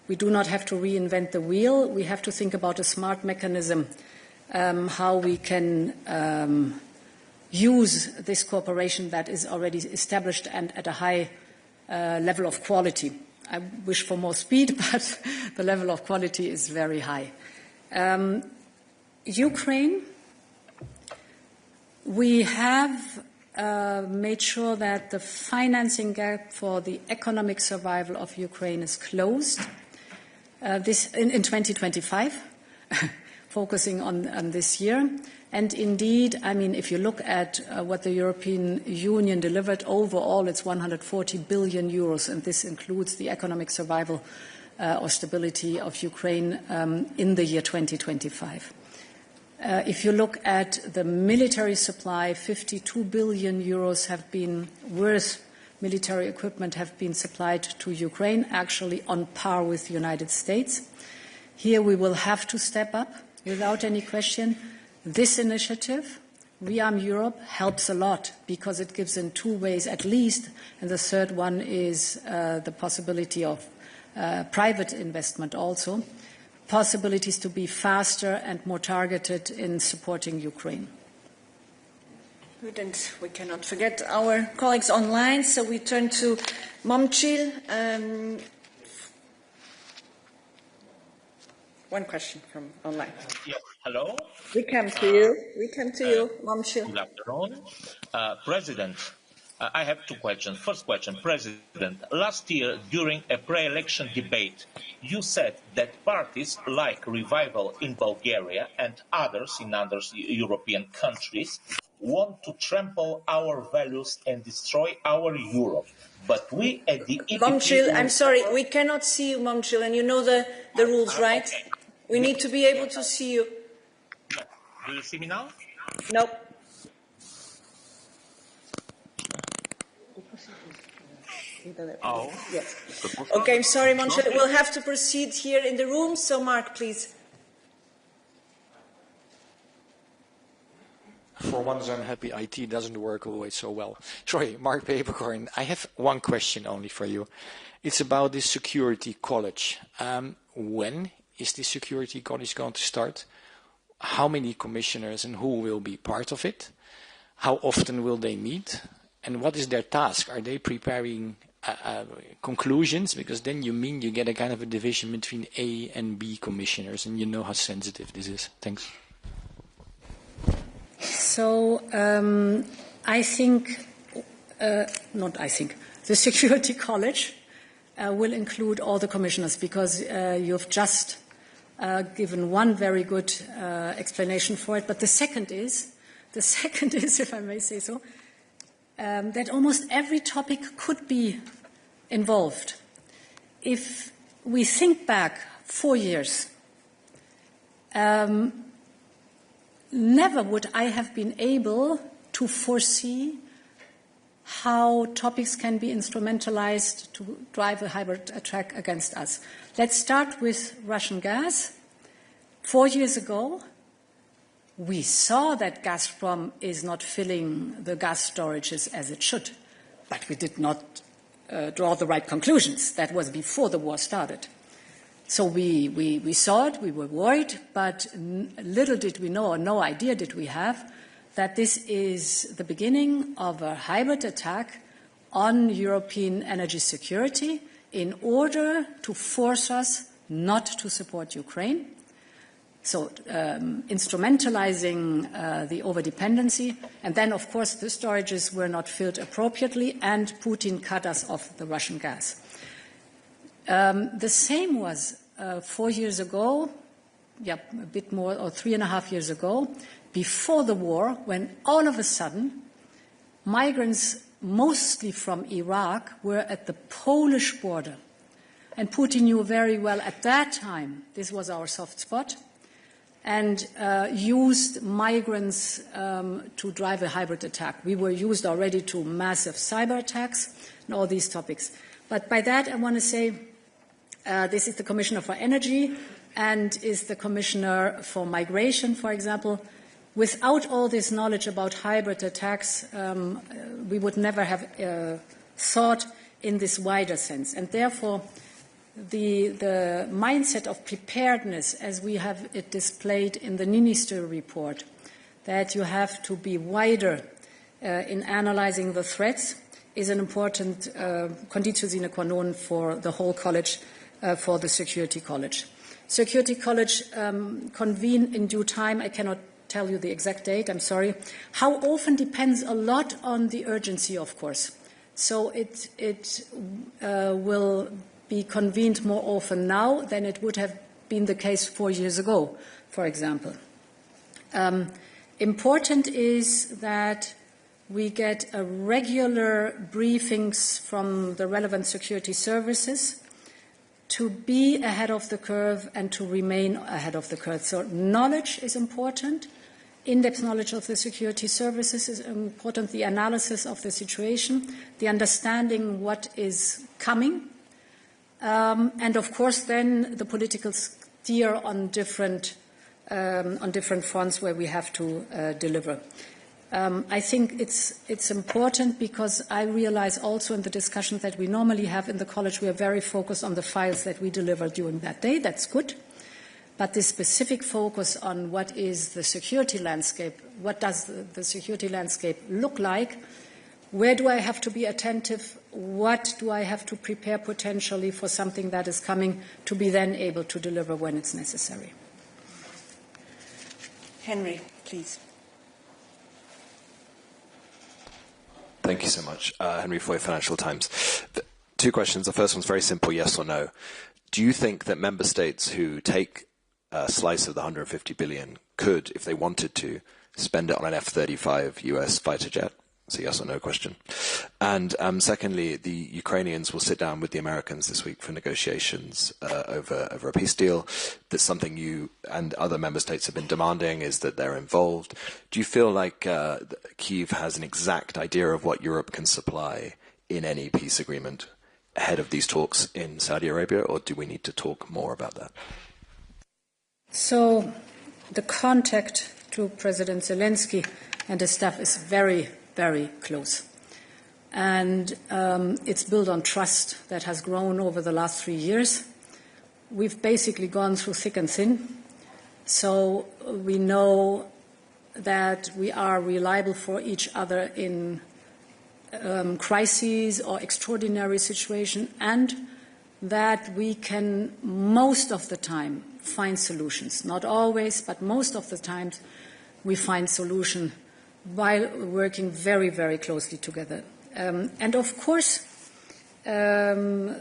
We do not have to reinvent the wheel. We have to think about a smart mechanism, how we can use this cooperation that is already established and at a high level of quality. I wish for more speed, but the level of quality is very high. Ukraine, we have made sure that the financing gap for the economic survival of Ukraine is closed. This in 2025, focusing on this year. And indeed, I mean, if you look at what the European Union delivered overall, it's 140 billion euros, and this includes the economic survival or stability of Ukraine in the year 2025. If you look at the military supply, 52 billion euros have been worth military equipment have been supplied to Ukraine, actually on par with the United States. Here we will have to step up without any question. This initiative, Rearm Europe, helps a lot because it gives in two ways at least, and the third one is the possibility of private investment also, possibilities to be faster and more targeted in supporting Ukraine. Good, and we cannot forget our colleagues online, so we turn to Momchil. One question from online. Yes, hello. We come to you. We come to you, Momchil. Good afternoon. President, I have two questions. First question, President, last year during a pre-election debate, you said that parties like Revival in Bulgaria and others in other European countries want to trample our values and destroy our Europe. But we at the EPP... Momchil, I'm sorry, we cannot see you, Momchil, and you know the rules, right? Okay. We need to be able to see you. Do you see me now? No. Oh. Yes. Okay, I'm sorry, Momchil. We'll have to proceed here in the room. So, Mark, please. For once, I'm happy IT doesn't work always so well. Sorry, Mark Papercorn. I have one question only for you. It's about this security college. When is this security college going to start? How many commissioners and who will be part of it? How often will they meet? And what is their task? Are they preparing conclusions? Because then you get a kind of a division between A and B commissioners, and you know how sensitive this is. Thanks. So I think the Security College will include all the commissioners, because you've just given one very good explanation for it. But the second is, if I may say so, that almost every topic could be involved. If we think back 4 years, never would I have been able to foresee how topics can be instrumentalized to drive a hybrid attack against us. Let's start with Russian gas. 4 years ago, we saw that Gazprom is not filling the gas storages as it should, but we did not draw the right conclusions. That was before the war started. So we saw it, we were worried, but little did we know, or no idea did we have, that this is the beginning of a hybrid attack on European energy security in order to force us not to support Ukraine. So instrumentalizing the overdependency. And then, of course, the storages were not filled appropriately, and Putin cut us off the Russian gas. The same was 4 years ago, a bit more, or 3.5 years ago, before the war, when all of a sudden migrants, mostly from Iraq, were at the Polish border. And Putin knew very well at that time this was our soft spot, and used migrants to drive a hybrid attack. We were used already to massive cyber attacks and all these topics. But by that, I want to say this is the Commissioner for Energy and is the Commissioner for Migration, for example. Without all this knowledge about hybrid attacks, we would never have thought in this wider sense. And therefore, the mindset of preparedness, as we have it displayed in the Niinistö report, that you have to be wider in analyzing the threats, is an important conditio sine qua non for the whole college, for the Security College. Security College convene in due time. I cannot tell you the exact date, I'm sorry. How often depends a lot on the urgency, of course. So it will be convened more often now than it would have been the case 4 years ago, for example. Important is that we get regular briefings from the relevant security services to be ahead of the curve and to remain ahead of the curve. So knowledge is important. In-depth knowledge of the security services is important. The analysis of the situation, the understanding what is coming, and of course then the political steer on different fronts where we have to deliver. I think it's important because I realize also in the discussions that we normally have in the college, we are very focused on the files that we deliver during that day. That's good. But this specific focus on what is the security landscape, what does the security landscape look like, where do I have to be attentive, what do I have to prepare potentially for something that is coming to be then able to deliver when it's necessary. Henry, please. Thank you so much. Henry Foy, Financial Times. Two questions. The first one's very simple, yes or no. Do you think that member states who take a slice of the 150 billion could, if they wanted to, spend it on an F-35 US fighter jet? It's a yes or no question. And secondly, the Ukrainians will sit down with the Americans this week for negotiations over a peace deal. That's something you and other member states have been demanding, is that they're involved. Do you feel like Kyiv has an exact idea of what Europe can supply in any peace agreement ahead of these talks in Saudi Arabia, or do we need to talk more about that? So the contact to President Zelensky and his staff is very, very close. And it's built on trust that has grown over the last 3 years. We've basically gone through thick and thin. So we know that we are reliable for each other in crises or extraordinary situations, and that we can most of the time find solutions. Not always, but most of the times we find solutions while working very, very closely together. And of course, the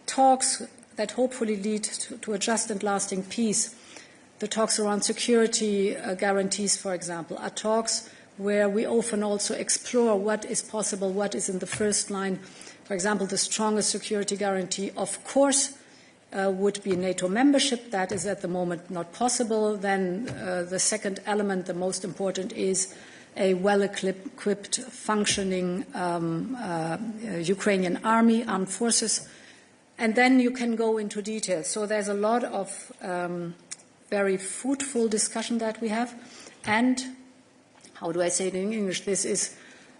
talks that hopefully lead to a just and lasting peace, the talks around security guarantees, for example, are talks where we often also explore what is possible, what is in the first line. For example, the strongest security guarantee, of course, would be NATO membership. That is at the moment not possible. Then the second element, the most important, is a well-equipped, functioning Ukrainian army, armed forces. And then you can go into detail. So there's a lot of very fruitful discussion that we have. And, how do I say it in English, this is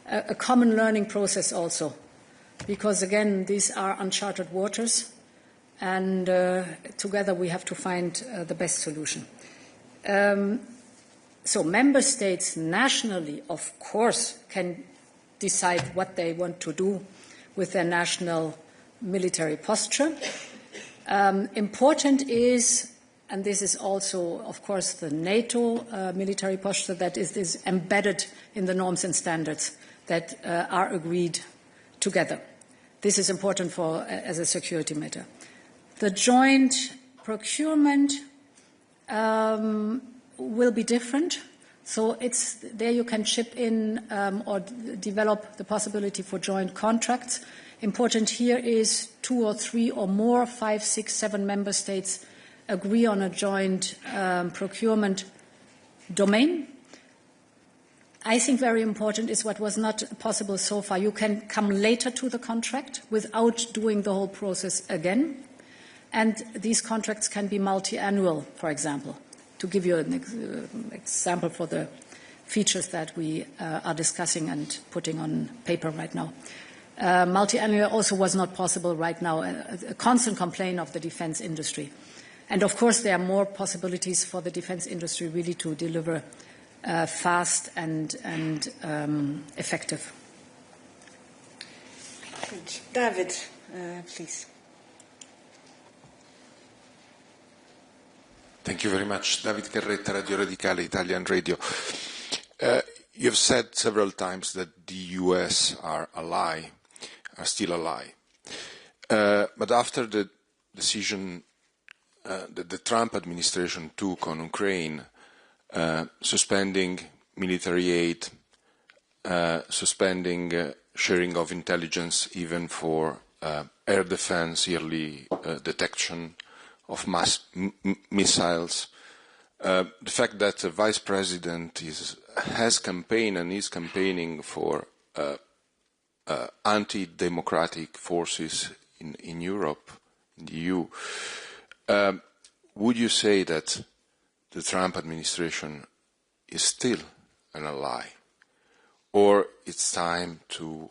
a common learning process also. Because, again, these are uncharted waters. And together we have to find the best solution. So member states nationally, of course, can decide what they want to do with their national military posture. Important is, and this is also, of course, the NATO military posture that is embedded in the norms and standards that are agreed together. This is important as a security matter. The joint procurement will be different. So there you can chip in or develop the possibility for joint contracts. Important here is 2 or 3 or more, 5, 6, 7 member states agree on a joint procurement domain. I think very important is what was not possible so far. You can come later to the contract without doing the whole process again. And these contracts can be multi-annual, for example, to give you an example for the features that we are discussing and putting on paper right now. Multi-annual also was not possible right now, a constant complaint of the defense industry. And of course, there are more possibilities for the defense industry really to deliver fast and effective. Good. David, please. Thank you very much. David Carretta, Radio Radicale, Italian Radio. You've said several times that the US are still ally. But after the decision that the Trump administration took on Ukraine, suspending military aid, suspending sharing of intelligence even for air defense, yearly detection of mass missiles, the fact that the vice president has campaigned and is campaigning for anti-democratic forces in Europe, in the EU, would you say that the Trump administration is still an ally, or it's time to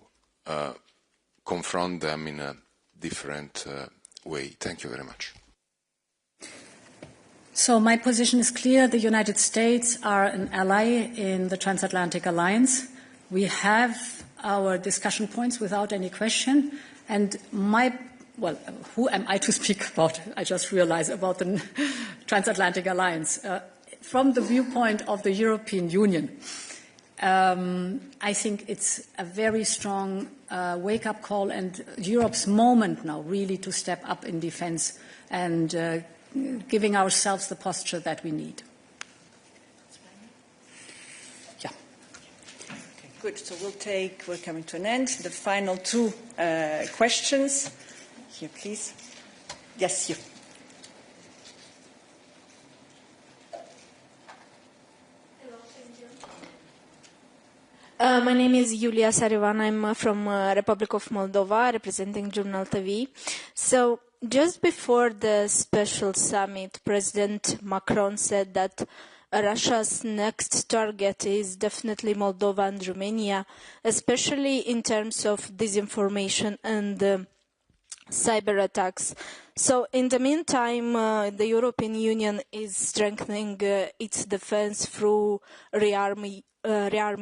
confront them in a different way? Thank you very much. So my position is clear. The United States are an ally in the transatlantic alliance. We have our discussion points without any question. And who am I to speak about? I just realized about the transatlantic alliance. From the viewpoint of the European Union, I think it's a very strong wake-up call and Europe's moment now really to step up in defense and giving ourselves the posture that we need. Yeah. Okay, good. So we're coming to an end. The final 2 questions. Here, please. Yes, you. My name is Yulia Sarivan. I'm from Republic of Moldova, representing Journal TV. So, just before the special summit, President Macron said that Russia's next target is definitely Moldova and Romania, especially in terms of disinformation and cyber attacks. So, in the meantime, the European Union is strengthening its defense through Rearm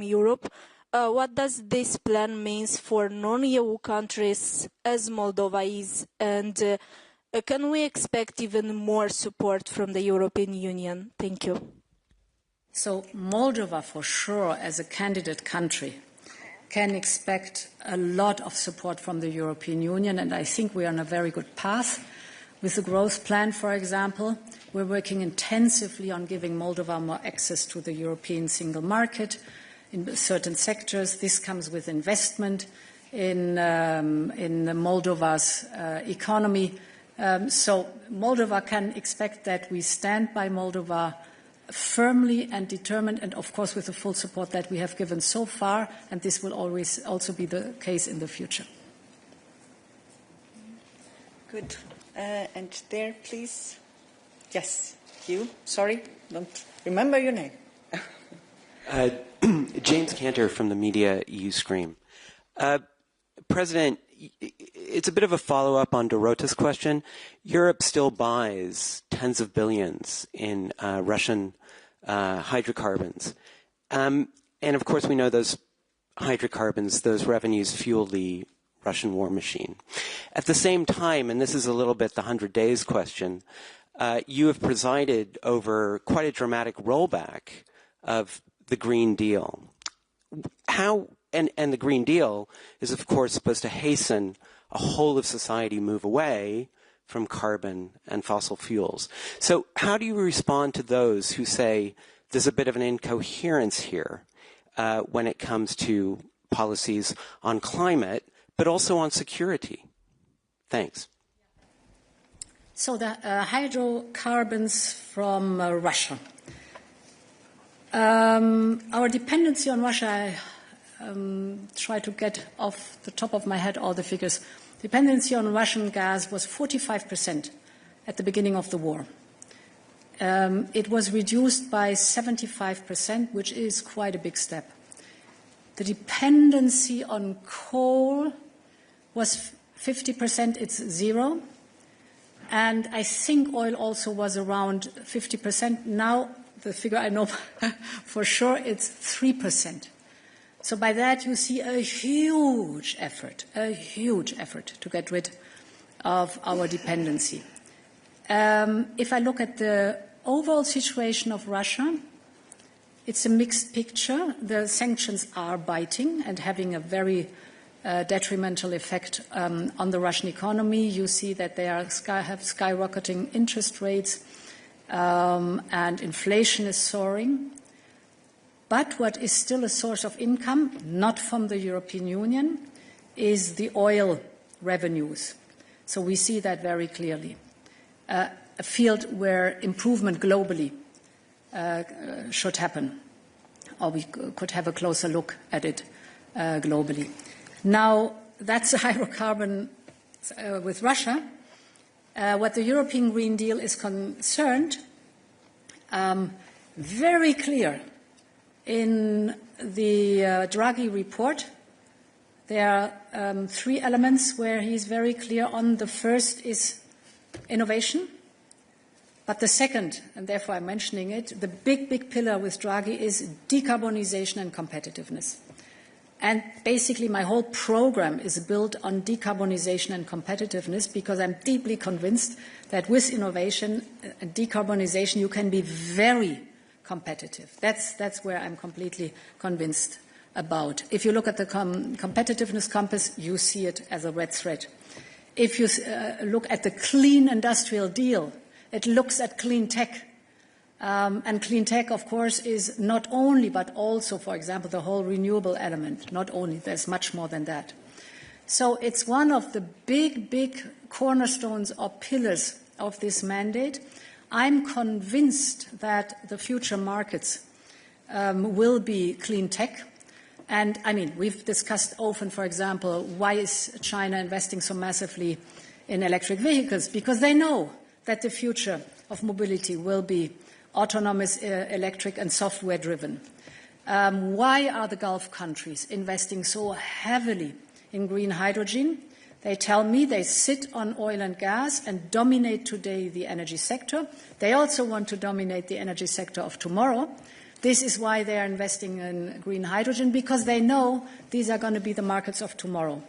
Europe. What does this plan mean for non-EU countries as Moldova is, and can we expect even more support from the European Union? Thank you. So Moldova, for sure, as a candidate country, can expect a lot of support from the European Union, and I think we are on a very good path. With the growth plan, for example, we're working intensively on giving Moldova more access to the European single market in certain sectors. This comes with investment in Moldova's economy. So Moldova can expect that we stand by Moldova firmly and determined, and of course with the full support that we have given so far, and this will always also be the case in the future. Good. And there, please. Yes, you. Sorry, don't remember your name. James Cantor from the Media EU Scream. President, it's a bit of a follow-up on Dorota's question. Europe still buys tens of billions in Russian hydrocarbons. And of course, we know those hydrocarbons, those revenues fuel the Russian war machine. At the same time, and this is a little bit the 100 days question, you have presided over quite a dramatic rollback of the Green Deal. How, and the Green Deal is, of course, supposed to hasten a whole of society move away from carbon and fossil fuels. So how do you respond to those who say there's a bit of an incoherence here when it comes to policies on climate, but also on security? Thanks. So the hydrocarbons from Russia. Our dependency on Russia, I try to get off the top of my head all the figures. Dependency on Russian gas was 45% at the beginning of the war. It was reduced by 75%, which is quite a big step. The dependency on coal was 50%, it's zero. And I think oil also was around 50%. Now, the figure I know for sure, it's 3%. So by that you see a huge effort to get rid of our dependency. If I look at the overall situation of Russia, it's a mixed picture. The sanctions are biting and having a very detrimental effect on the Russian economy. You see that they have skyrocketing interest rates and inflation is soaring. But what is still a source of income, not from the European Union, is the oil revenues. So we see that very clearly. A field where improvement globally should happen, or we could have a closer look at it globally. Now, that's a hydrocarbon with Russia. What the European Green Deal is concerned, very clear in the Draghi report, there are 3 elements where he is very clear on. The first is innovation, but the second, and therefore I'm mentioning it, the big pillar with Draghi is decarbonization and competitiveness. And basically my whole program is built on decarbonization and competitiveness because I'm deeply convinced that with innovation and decarbonization you can be very competitive. That's where I'm completely convinced about. If you look at the competitiveness compass, you see it as a red thread. If you look at the clean industrial deal, it looks at clean tech. And clean tech, of course, is not only, but also, for example, the whole renewable element. Not only, there's much more than that. So it's one of the big cornerstones or pillars of this mandate. I'm convinced that the future markets will be clean tech. And, I mean, we've discussed often, for example, why is China investing so massively in electric vehicles? Because they know that the future of mobility will be autonomous, electric and software-driven. Why are the Gulf countries investing so heavily in green hydrogen? They tell me they sit on oil and gas and dominate today the energy sector. They also want to dominate the energy sector of tomorrow. This is why they are investing in green hydrogen, because they know these are going to be the markets of tomorrow.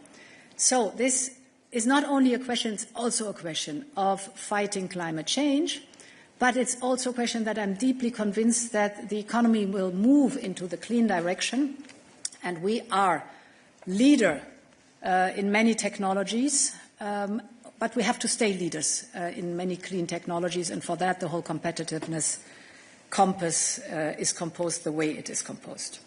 So this is not only a question, it's also a question of fighting climate change, but it's also a question that I'm deeply convinced that the economy will move into the clean direction, and we are leader in many technologies, but we have to stay leaders in many clean technologies, and for that the whole competitiveness compass is composed the way it is composed.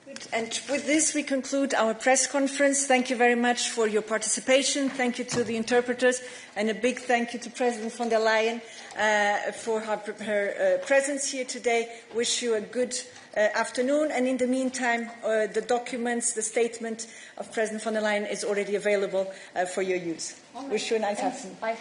Good. And with this we conclude our press conference. Thank you very much for your participation. Thank you to the interpreters, and a big thank you to President von der Leyen for her presence here today. Wish you a good afternoon, and in the meantime the documents, the statement of President von der Leyen is already available for your use. Wish you a nice afternoon. Bye.